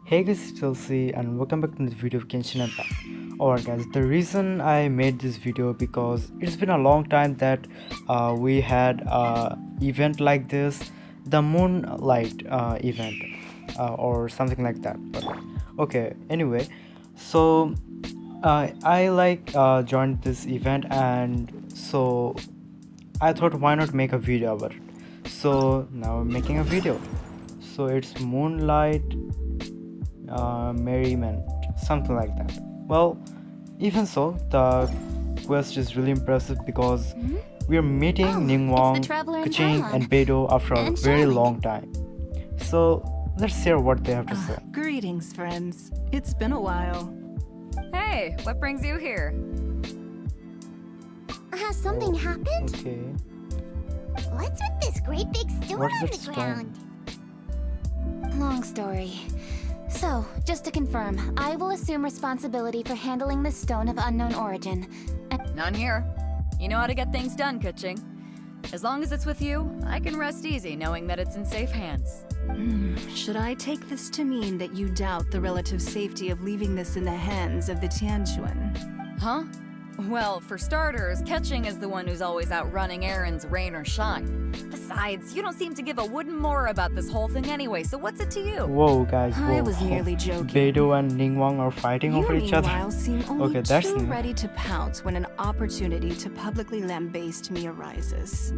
Hey guys, it's Chelsea and welcome back to the video of Genshin Impact. Alright guys, the reason I made this video because it's been a long time that we had a event like this, the Moonlight event or something like that. But okay, anyway, so I joined this event and so I thought why not make a video about it. So now I'm making a video. So it's Moonlight Marriment, something like that. Well, even so, the quest is really impressive because we are meeting Ningguang, Keqing, and Beidou after a very long time. So let's hear what they have to say. Greetings, friends. It's been a while. Hey, what brings you here? Has something happened? Okay. What's with this great big stone What's on that the stone? ground? Long story. So, just to confirm, I will assume responsibility for handling this stone of unknown origin. None here. You know how to get things done, Keqing. As long as it's with you, I can rest easy knowing that it's in safe hands. Should I take this to mean that you doubt the relative safety of leaving this in the hands of the Tianquan? Huh? Well, for starters, Keqing is the one who's always out running errands, rain or shine. Besides, you don't seem to give a wooden more about this whole thing anyway, so what's it to you? Whoa, guys, whoa. I was merely joking. Beidou and Ningguang are fighting You, over each other. meanwhile, seem only Okay, that's too new. ready to pounce when an opportunity to publicly lambaste me arises.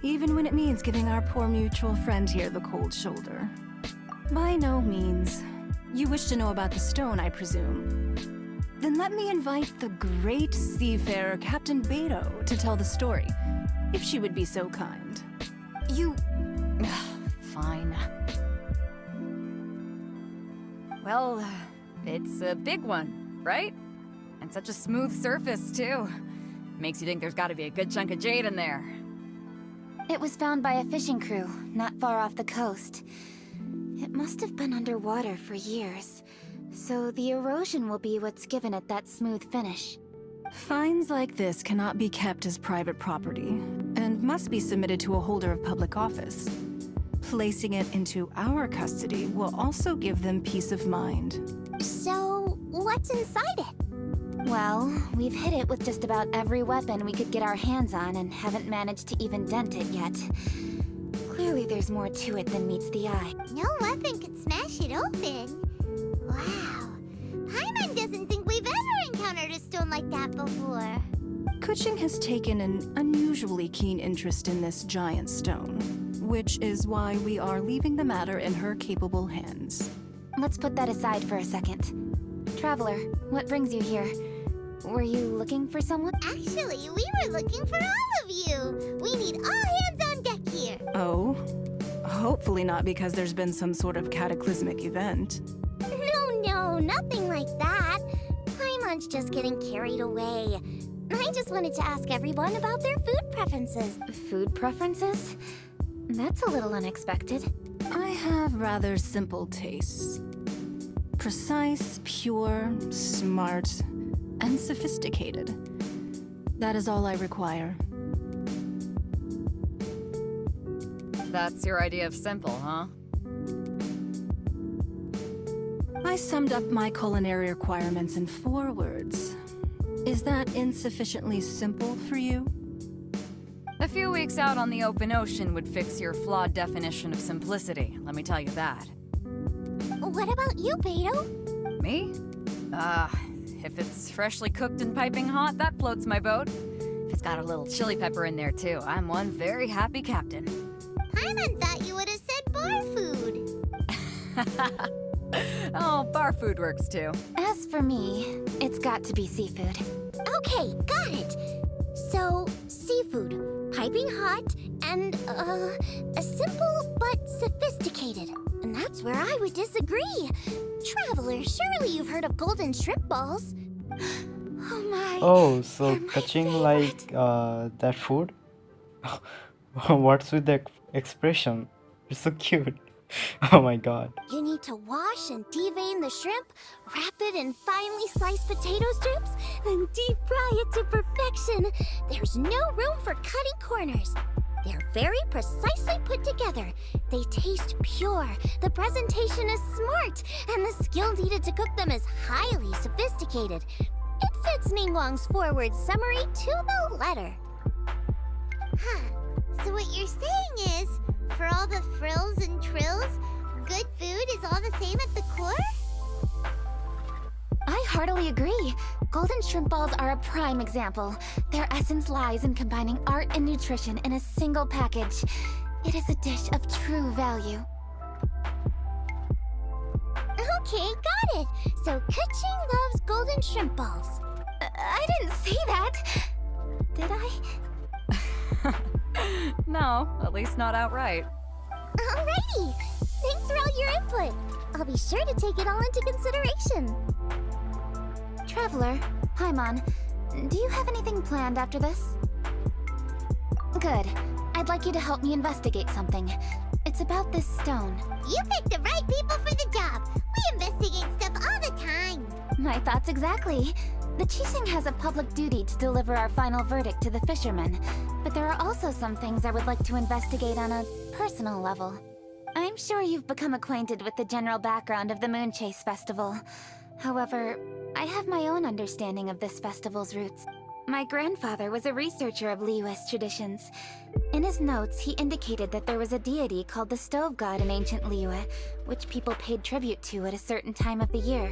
Even when it means giving our poor mutual friend here the cold shoulder. By no means. You wish to know about the stone, I presume. Then let me invite the great seafarer Captain Beidou to tell the story, if she would be so kind. You... Fine. Well, it's a big one, right? And such a smooth surface, too. Makes you think there's gotta be a good chunk of jade in there. It was found by a fishing crew, not far off the coast. It must have been underwater for years, so the erosion will be what's given it that smooth finish. Finds like this cannot be kept as private property, and must be submitted to a holder of public office. Placing it into our custody will also give them peace of mind. So, what's inside it? Well, we've hit it with just about every weapon we could get our hands on and haven't managed to even dent it yet. Clearly there's more to it than meets the eye. No weapon could smash it open. Wow. Paimon doesn't think we've ever encountered a stone like that before. Keqing has taken an unusually keen interest in this giant stone, which is why we are leaving the matter in her capable hands. Let's put that aside for a second. Traveler, what brings you here? Were you looking for someone? Actually, we were looking for all of you. We need all hands on deck here. Oh? Hopefully not because there's been some sort of cataclysmic event. No, nothing like that. Paimon's just getting carried away. I just wanted to ask everyone about their food preferences. Food preferences? That's a little unexpected. I have rather simple tastes. Precise, pure, smart, and sophisticated. That is all I require. That's your idea of simple, huh? I summed up my culinary requirements in 4 words. Is that insufficiently simple for you? A few weeks out on the open ocean would fix your flawed definition of simplicity, let me tell you that. What about you, Beidou? Me? If it's freshly cooked and piping hot, that floats my boat. If it's got a little chili pepper in there too, I'm one very happy captain. Paimon thought you would have said bar food. Oh, bar food works too. As for me, it's got to be seafood. Okay, got it. So, seafood, piping hot, and, simple but sophisticated. And that's where I would disagree. Traveler, surely you've heard of golden shrimp balls. Oh my. Oh, so they're my Keqing like that food? What's with the expression? It's so cute. Oh my god. You need to wash and devein the shrimp, wrap it in finely sliced potato strips, then deep fry it to perfection. There's no room for cutting corners. They're very precisely put together. They taste pure, the presentation is smart, and the skill needed to cook them is highly sophisticated. It fits Ningguang's forward summary to the letter. Huh. So what you're saying is, for all the frills and trills, good food is all the same at the core? I heartily agree. Golden shrimp balls are a prime example. Their essence lies in combining art and nutrition in a single package. It is a dish of true value. Okay, got it. So Kuching loves golden shrimp balls. I didn't say that. Did I? No, at least not outright. Alrighty. Thanks for all your input. I'll be sure to take it all into consideration. Traveler, Paimon, do you have anything planned after this? Good. I'd like you to help me investigate something. It's about this stone. You picked the right people for the job. We investigate stuff all the time. My thoughts exactly. The Qixing has a public duty to deliver our final verdict to the fishermen, but there are also some things I would like to investigate on a personal level. I'm sure you've become acquainted with the general background of the Moonchase Festival. However, I have my own understanding of this festival's roots. My grandfather was a researcher of Liyue's traditions. In his notes, he indicated that there was a deity called the Stove God in ancient Liyue, which people paid tribute to at a certain time of the year.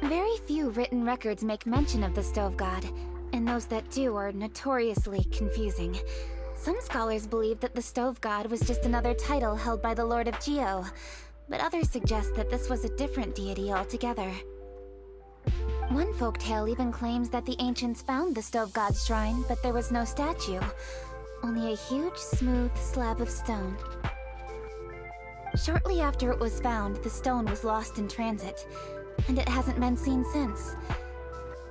Very few written records make mention of the Stove God, and those that do are notoriously confusing. Some scholars believe that the Stove God was just another title held by the Lord of Geo, but others suggest that this was a different deity altogether. One folktale even claims that the ancients found the Stove God's shrine, but there was no statue, only a huge, smooth slab of stone. Shortly after it was found, the stone was lost in transit, and it hasn't been seen since.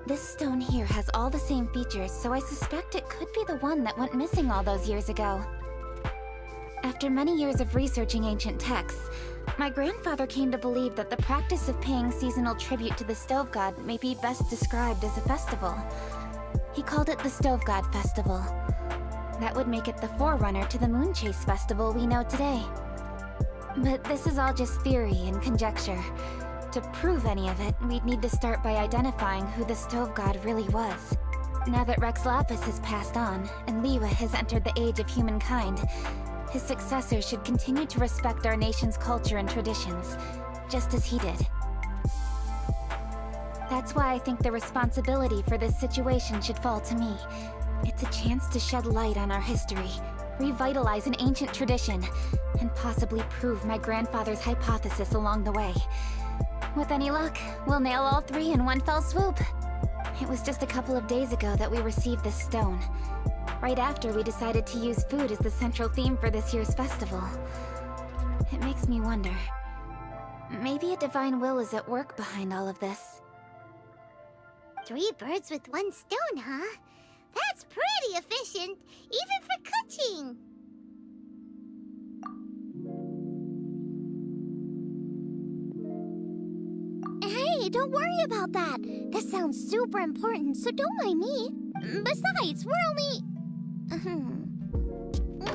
This stone here has all the same features, so I suspect it could be the one that went missing all those years ago. After many years of researching ancient texts, my grandfather came to believe that the practice of paying seasonal tribute to the Stove God may be best described as a festival. He called it the Stove God Festival. That would make it the forerunner to the Moonchase Festival we know today. But this is all just theory and conjecture. To prove any of it, we'd need to start by identifying who the Stove God really was. Now that Rex Lapis has passed on, and Liyue has entered the age of humankind, his successors should continue to respect our nation's culture and traditions, just as he did. That's why I think the responsibility for this situation should fall to me. It's a chance to shed light on our history, revitalize an ancient tradition, and possibly prove my grandfather's hypothesis along the way. With any luck, we'll nail all three in one fell swoop. It was just a couple of days ago that we received this stone. Right after we decided to use food as the central theme for this year's festival. It makes me wonder. Maybe a divine will is at work behind all of this. 3 birds with 1 stone, huh? That's pretty efficient, even for Kuching. Hey, don't worry about that. This sounds super important, so don't mind me. Besides, we're only...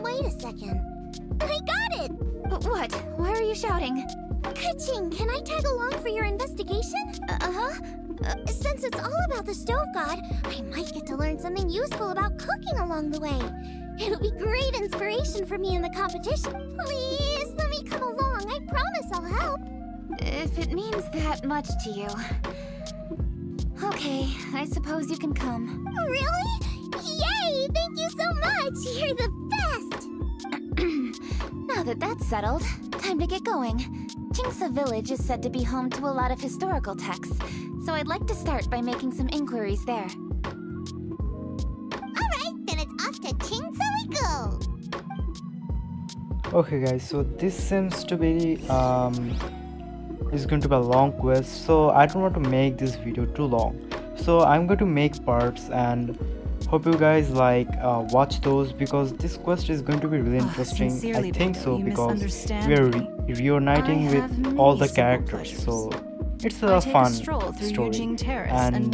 Wait a second. I got it! What? Why are you shouting? Kuching, can I tag along for your investigation? Since it's all about the Stove God, I might get to learn something useful about cooking along the way. It'll be great inspiration for me in the competition. Please, let me come along. I promise I'll help. If it means that much to you. Okay, I suppose you can come. Really? Yay! Thank you so much! You're the best! Now that that's settled, time to get going. Jingsa Village is said to be home to a lot of historical texts, so I'd like to start by making some inquiries there. Alright, then it's off to Jingsa we go! Okay guys, so this seems to be is going to be a long quest, so I don't want to make this video too long, so I'm going to make parts and hope you guys like watch those, because this quest is going to be really interesting. I think so, because we are reuniting with all the characters, so it's a fun story. And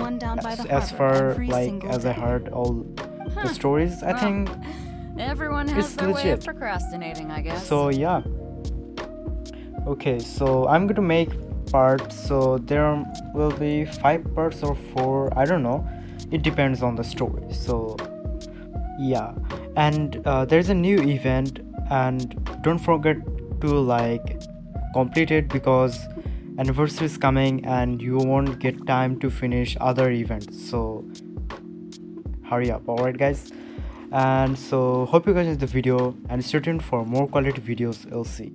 as far like as I heard all the stories, I think Everyone has It's their way of legit. procrastinating, I guess. So yeah. Okay, so I'm going to make parts. So there will be 5 parts or 4. I don't know. It depends on the story. So yeah, and there's a new event, and don't forget to like complete it because anniversary is coming and you won't get time to finish other events. So hurry up. Alright guys, and so hope you guys enjoyed the video and stay tuned for more quality videos. I'll see.